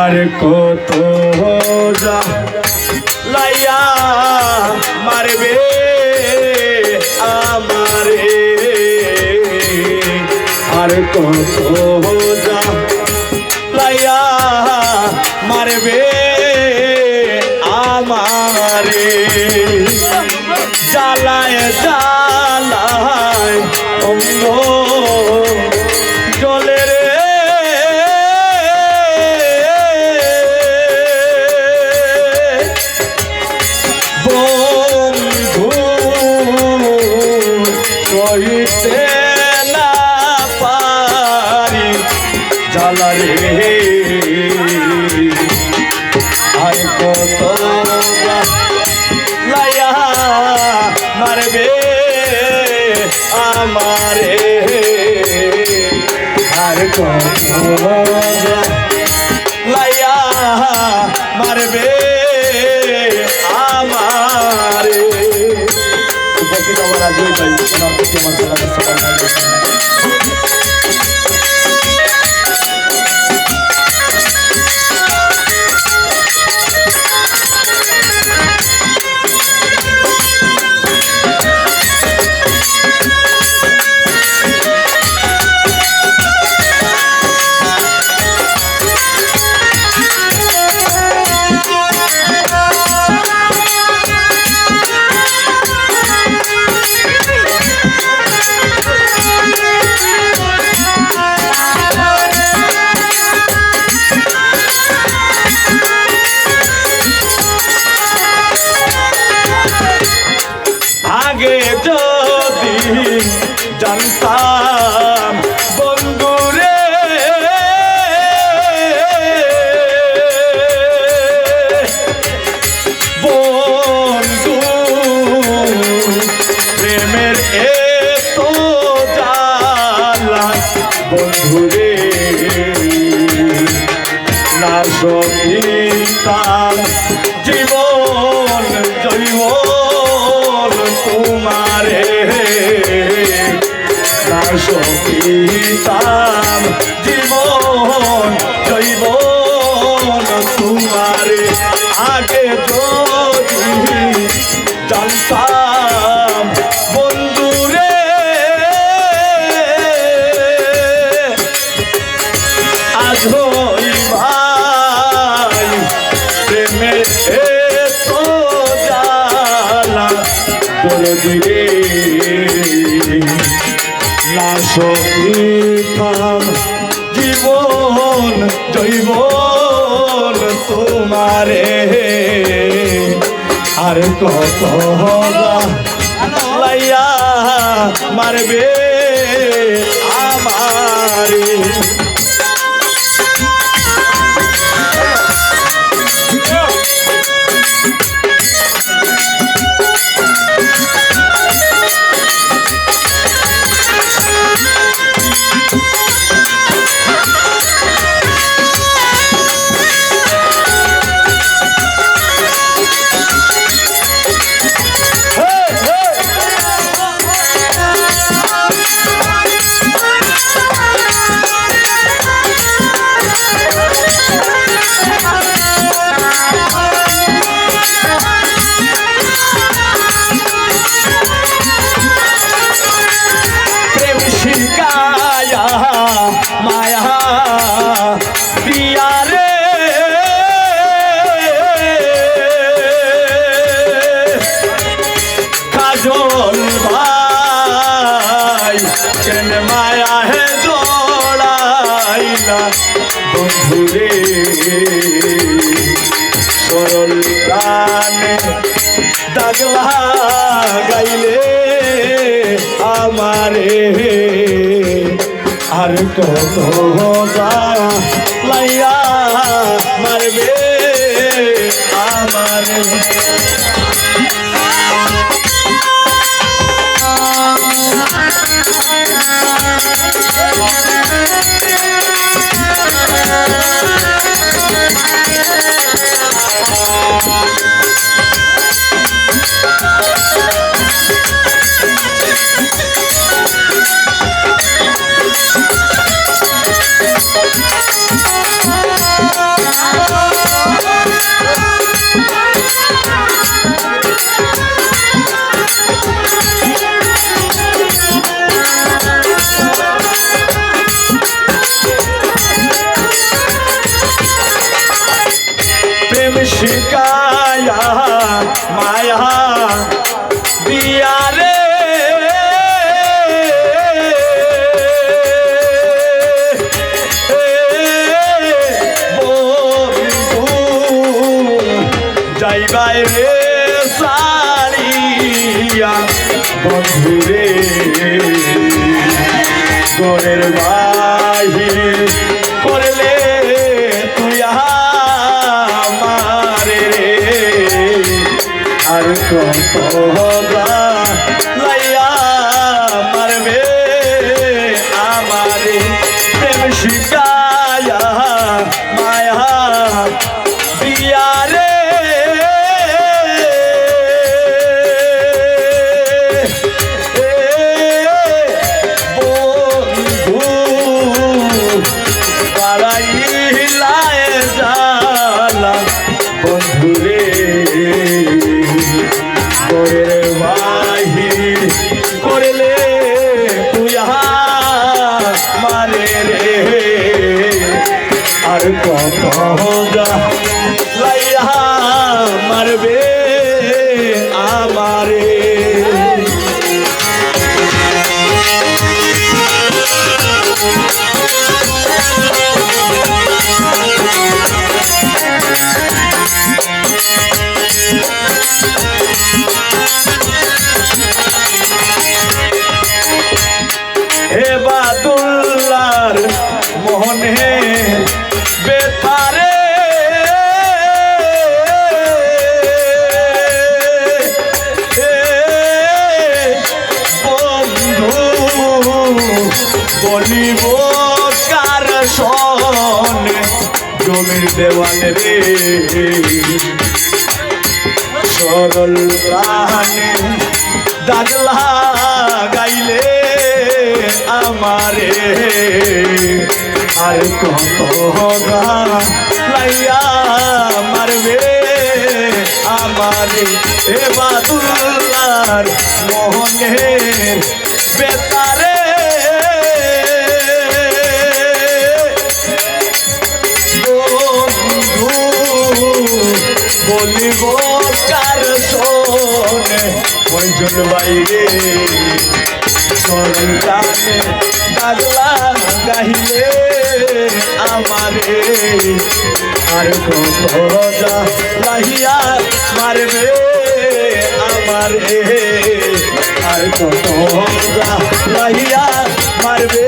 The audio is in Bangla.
আর কত যা লাইয়া মারবে আমারে, আর কত যা লাইয়া মারবে আমারে, জ্বালায় জ্বালায় অঙ্গ জলে রে বন্ধু, সইতে না পারি জ্বালা রে, আর কত লাইয়া মারবে আমারে, আর কত লাইয়া মারবে আমারে। উপস্থিত আমার আজই ভাই আমার প্রতি আমার আগে যদি জানতাম বন্ধুরে বন্ধু প্রেমের এত জ্বালা বন্ধুরে না সহিতাম জীবন জৈবন তোমারে, না সহিতাম জীবন জৈবন তোমারে, আগে যদি জানতাম বন্ধুরে আজ হই ভাই প্রেমের এত জ্বালা দরদিরে, না সহিতাম জীবন জৈবন তোমারে, আর কত লাইয়া মারবে আমারে। মায়া দিয়া রে কাজল ভাই, কেন মায়া হে জড়াইলা বন্ধুরে, সরল প্রাণে দাগলা গাইলে আমারে, আর কত লাইয়া মারবে আমারে। প্রেম শিকায়া মায়া দিয়া রে বন্ধু যাইবাই রে সারিয়া বন্ধু রে গোরের বাহির করলে তুই আমারে রে আর কত লাইয়া মারবে আমারে প্রেম শিকায়া মায়া দিয়া রে বন্ধুরে করে বাহির করলে তুই মারে রে আর কত লাইয়া মারবে আমারে হে বাদুল্লার মোহনে বেতারে বন্ধু বলিব কার সনে জমির দেওয়াল রে সরল প্রাণে দাগলা গাইলে আমারে আর কত লাইয়া মারবে আমারে এ বাদুল্লার মোহনের বেতারে বন্ধু বলিব কার শোনে কয়জন বাইরে সন্তানে দাগলা গাইলে আমারে আর কত লাহিয়া মারবে আমারে আর কত লাহিয়া মারবে